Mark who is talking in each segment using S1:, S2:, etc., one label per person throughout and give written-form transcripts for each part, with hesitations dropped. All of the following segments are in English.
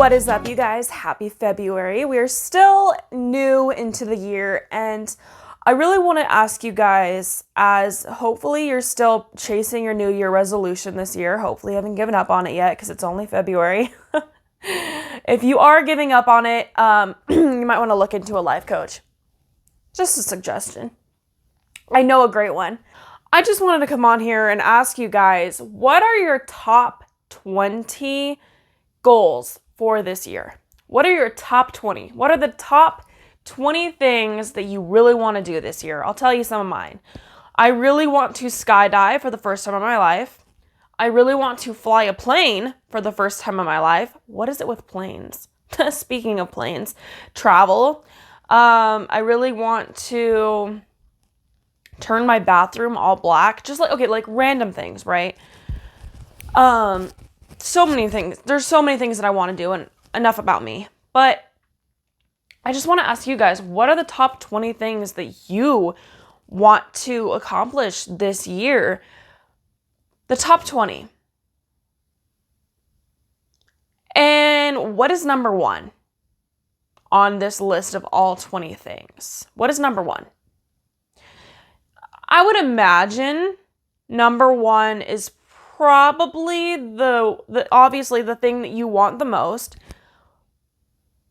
S1: What is up, you guys? Happy February. We are still new into the year, and I really want to ask you guys, as hopefully you're still chasing your New Year resolution this year. Hopefully you haven't given up on it yet because it's only February. If you are giving up on it, you might want to look into a life coach. Just a suggestion. I know a great one. I just wanted to come on here and ask you guys, what are your top 20 goals for this year? What are your top 20? What are the top 20 things that you really want to do this year? I'll tell you some of mine. I really want to skydive for the first time in my life. I really want to fly a plane for the first time in my life. What is it with planes? Speaking of planes, travel. I really want to turn my bathroom all black. Just like random things, right? So many things. There's so many things that I want to do, and enough about me. But I just want to ask you guys, what are the top 20 things that you want to accomplish this year? The top 20. And what is number one on this list of all 20 things? What is number one? I would imagine number one is probably the obviously the thing that you want the most.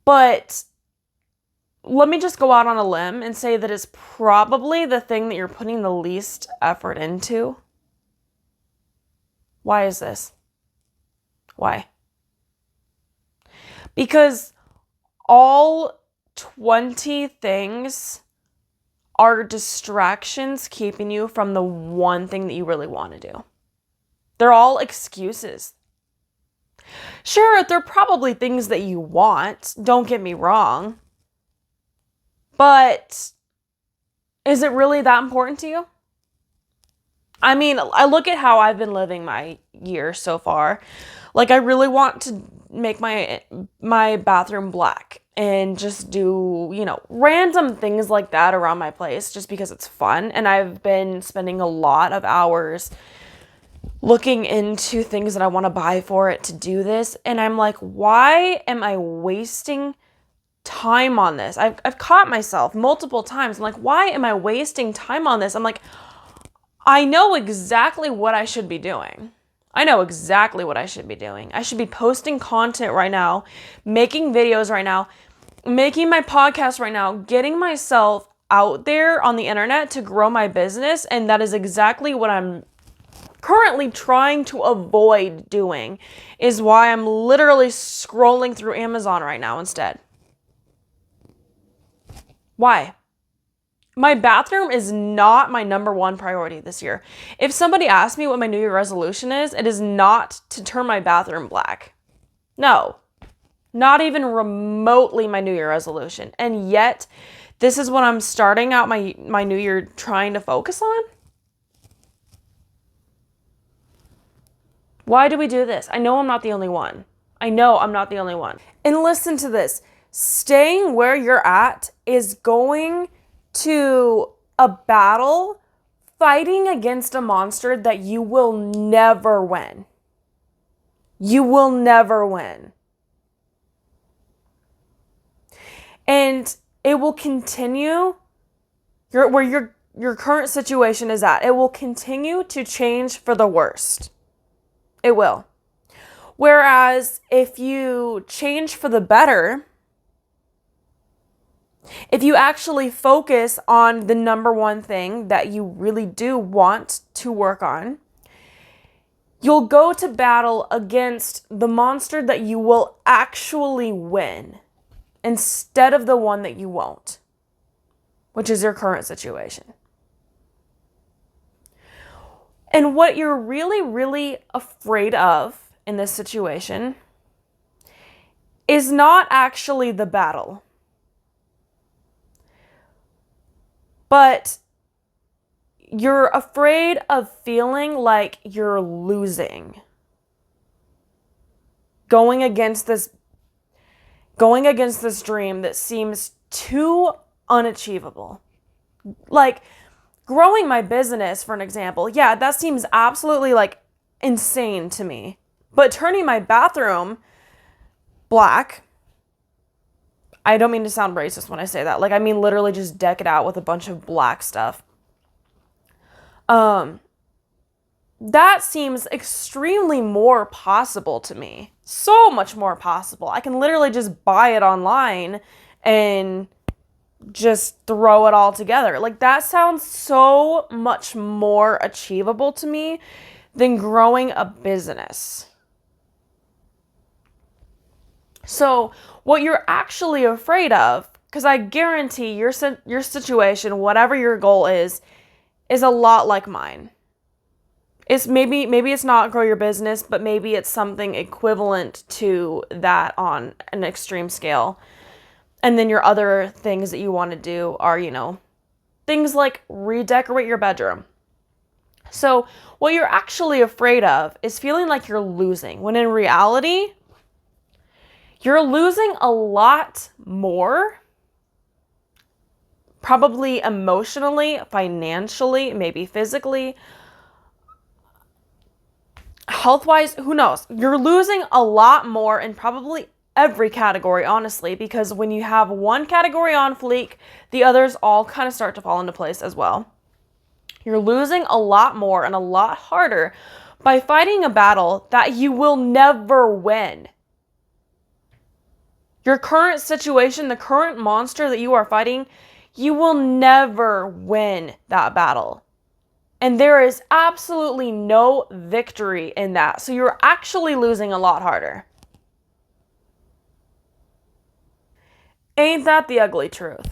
S1: But let me just go out on a limb and say that it's probably the thing that you're putting the least effort into. Why is this? Why? Because all 20 things are distractions keeping you from the one thing that you really want to do. They're all excuses. Sure, they're probably things that you want, don't get me wrong. But is it really that important to you? I mean, I look at how I've been living my year so far. Like, I really want to make my bathroom black and just do, random things like that around my place just because it's fun. And I've been spending a lot of hours looking into things that I want to buy for it to do this. And I'm like, why am I wasting time on this? I've caught myself multiple times. I'm like, why am I wasting time on this? I'm like, I know exactly what I should be doing. I should be posting content right now, making videos right now, making my podcast right now, getting myself out there on the internet to grow my business. And that is exactly what I'm currently trying to avoid doing, is why I'm literally scrolling through Amazon right now instead. Why? My bathroom is not my number one priority this year. If somebody asks me what my New Year resolution is, it is not to turn my bathroom black. No, not even remotely my New Year resolution. And yet, this is what I'm starting out my New Year trying to focus on. Why do we do this? I know I'm not the only one. And listen to this. Staying where you're at is going to a battle fighting against a monster that you will never win. You will never win. And it will continue where your current situation is at. It will continue to change for the worst. It will. Whereas if you change for the better, if you actually focus on the number one thing that you really do want to work on, you'll go to battle against the monster that you will actually win instead of the one that you won't, which is your current situation. And what you're really, really afraid of in this situation is not actually the battle, but you're afraid of feeling like you're losing, going against this dream that seems too unachievable. Like, growing my business, for an example, yeah, that seems absolutely insane to me. But turning my bathroom black. I don't mean to sound racist when I say that. Like, I mean literally just deck it out with a bunch of black stuff. That seems extremely more possible to me. So much more possible. I can literally just buy it online and just throw it all together. Like, that sounds so much more achievable to me than growing a business. So, what you're actually afraid of, because I guarantee your situation, whatever your goal is a lot like mine. It's maybe it's not grow your business, but maybe it's something equivalent to that on an extreme scale. And then your other things that you want to do are, things like redecorate your bedroom. So what you're actually afraid of is feeling like you're losing, when in reality, you're losing a lot more, probably emotionally, financially, maybe physically, health-wise, who knows? You're losing a lot more in probably every category, honestly, because when you have one category on fleek, the others all kind of start to fall into place as well. You're losing a lot more and a lot harder by fighting a battle that you will never win. Your current situation, the current monster that you are fighting, you will never win that battle. And there is absolutely no victory in that. So you're actually losing a lot harder. Ain't that the ugly truth?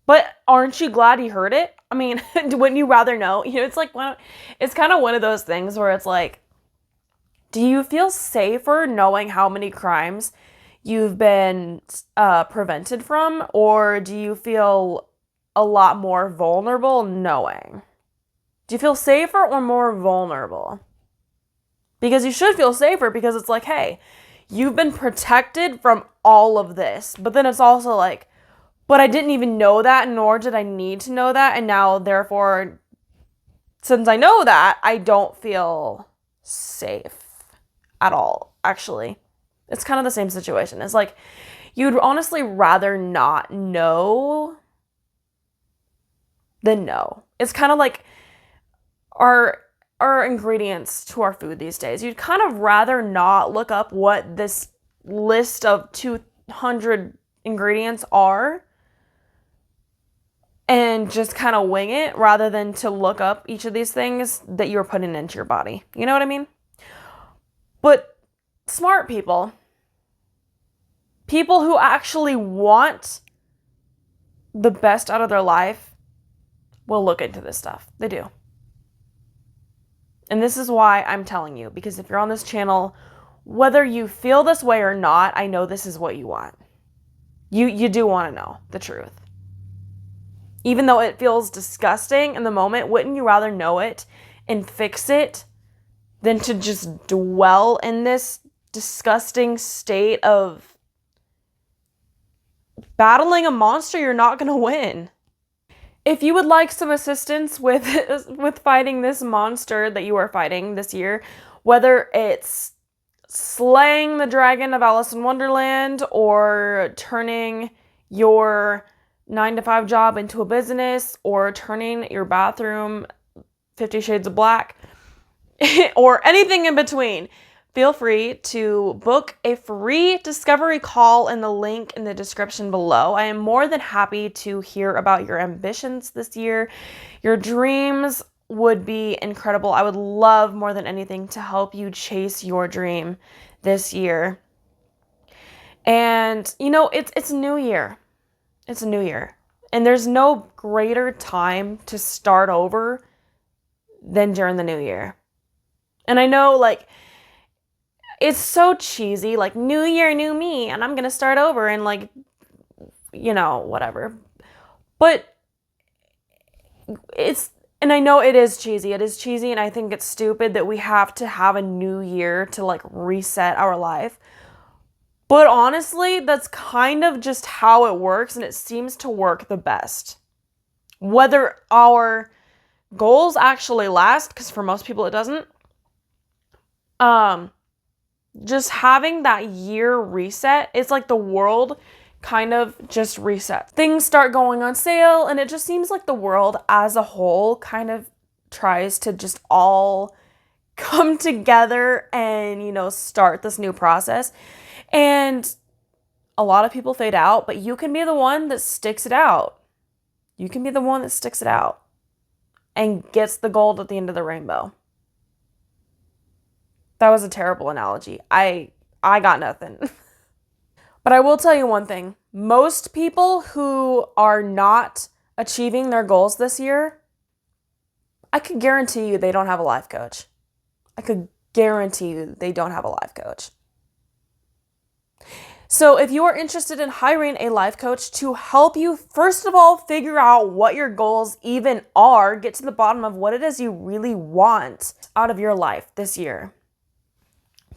S1: But aren't you glad you heard it? I mean, wouldn't you rather know? It's like it's kind of one of those things where it's like, do you feel safer knowing how many crimes you've been prevented from? Or do you feel a lot more vulnerable knowing? Do you feel safer or more vulnerable? Because you should feel safer, because it's like, hey, you've been protected from all of this. But then it's also like, but I didn't even know that, nor did I need to know that. And now, therefore, since I know that, I don't feel safe at all, actually. It's kind of the same situation. It's like, you'd honestly rather not know than know. It's kind of like our ingredients to our food these days. You'd kind of rather not look up what this list of 200 ingredients are and just kind of wing it, rather than to look up each of these things that you're putting into your body. You know what I mean? But smart people who actually want the best out of their life, will look into this stuff. They do. And this is why I'm telling you, because if you're on this channel, whether you feel this way or not, I know this is what you want. You do want to know the truth. Even though it feels disgusting in the moment, wouldn't you rather know it and fix it than to just dwell in this disgusting state of battling a monster you're not going to win? If you would like some assistance with fighting this monster that you are fighting this year, whether it's slaying the dragon of Alice in Wonderland or turning your 9-to-5 job into a business, or turning your bathroom 50 Shades of Black, or anything in between, feel free to book a free discovery call in the link in the description below. I am more than happy to hear about your ambitions this year. Your dreams would be incredible. I would love more than anything to help you chase your dream this year. And, it's a new year. It's a new year. And there's no greater time to start over than during the new year. And I know, it's so cheesy, new year, new me, and I'm going to start over and, whatever. But and I know it is cheesy. It is cheesy, and I think it's stupid that we have to have a new year to, reset our life. But honestly, that's kind of just how it works, and it seems to work the best. Whether our goals actually last, because for most people it doesn't, just having that year reset, it's like the world kind of just resets. Things start going on sale, and it just seems like the world as a whole kind of tries to just all come together and, start this new process. And a lot of people fade out, but you can be the one that sticks it out. You can be the one that sticks it out and gets the gold at the end of the rainbow. That was a terrible analogy. I got nothing. But I will tell you one thing. Most people who are not achieving their goals this year, I could guarantee you they don't have a life coach. I could guarantee you they don't have a life coach. So if you are interested in hiring a life coach to help you, first of all, figure out what your goals even are, get to the bottom of what it is you really want out of your life this year.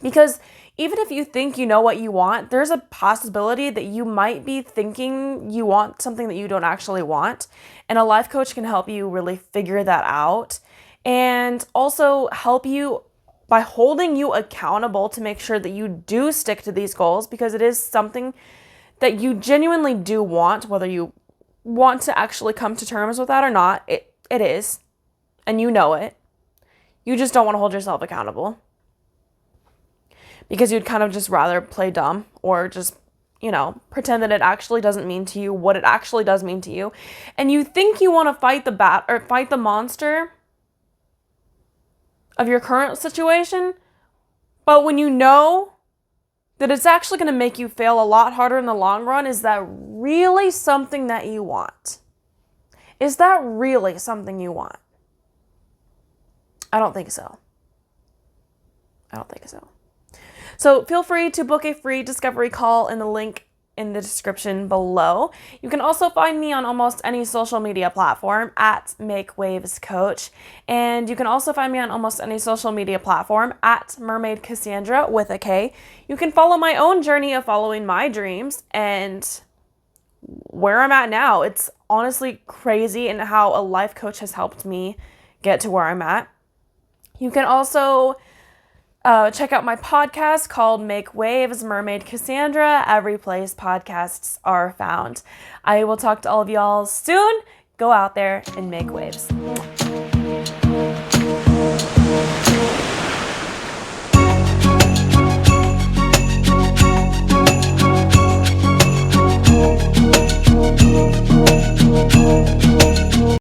S1: Because even if you think you know what you want, there's a possibility that you might be thinking you want something that you don't actually want. And a life coach can help you really figure that out and also help you by holding you accountable to make sure that you do stick to these goals, because it is something that you genuinely do want, whether you want to actually come to terms with that or not. It is, and you know it. You just don't want to hold yourself accountable because you'd kind of just rather play dumb or just, pretend that it actually doesn't mean to you what it actually does mean to you. And you think you want to fight the monster of your current situation, but when you know that it's actually going to make you fail a lot harder in the long run, is that really something that you want? Is that really something you want? I don't think so. So feel free to book a free discovery call in the link in the description below. You can also find me on almost any social media platform at Make Waves Coach. And you can also find me on almost any social media platform at Mermaid Kassandra with a K. You can follow my own journey of following my dreams and where I'm at now. It's honestly crazy in how a life coach has helped me get to where I'm at. You can also check out my podcast called Make Waves, Mermaid Kassandra, every place podcasts are found. I will talk to all of y'all soon. Go out there and make waves.